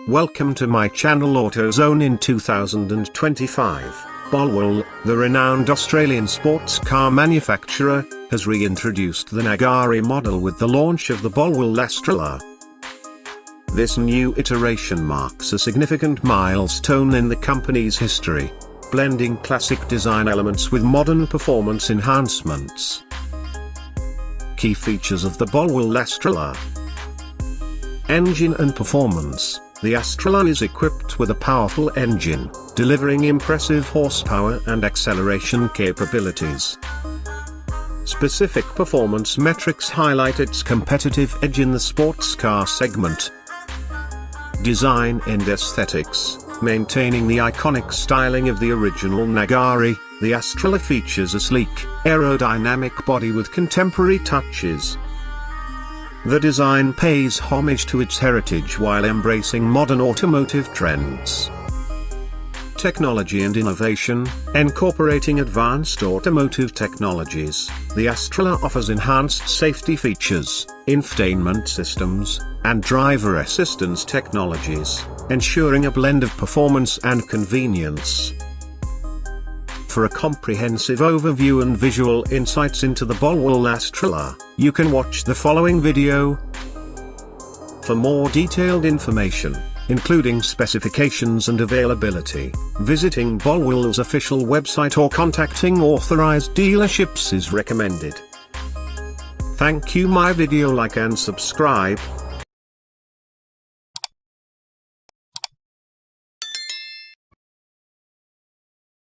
Welcome to my channel AutoZone. In 2025, Bolwell, the renowned Australian sports car manufacturer, has reintroduced the Nagari model with the launch of the Bolwell Australia. This new iteration marks a significant milestone in the company's history, blending classic design elements with modern performance enhancements. Key features of the Bolwell Australia: engine and performance. The Australia is equipped with a powerful engine, delivering impressive horsepower and acceleration capabilities. Specific performance metrics highlight its competitive edge in the sports car segment. Design and aesthetics. Maintaining the iconic styling of the original Nagari, the Australia features a sleek, aerodynamic body with contemporary touches. The design pays homage to its heritage while embracing modern automotive trends. Technology and innovation. Incorporating advanced automotive technologies, the Australia offers enhanced safety features, infotainment systems, and driver assistance technologies, ensuring a blend of performance and convenience. For a comprehensive overview and visual insights into the Bolwell Australia, you can watch the following video. For more detailed information, including specifications and availability, visiting Bolwell's official website or contacting authorized dealerships is recommended. Thank you. My video like and subscribe.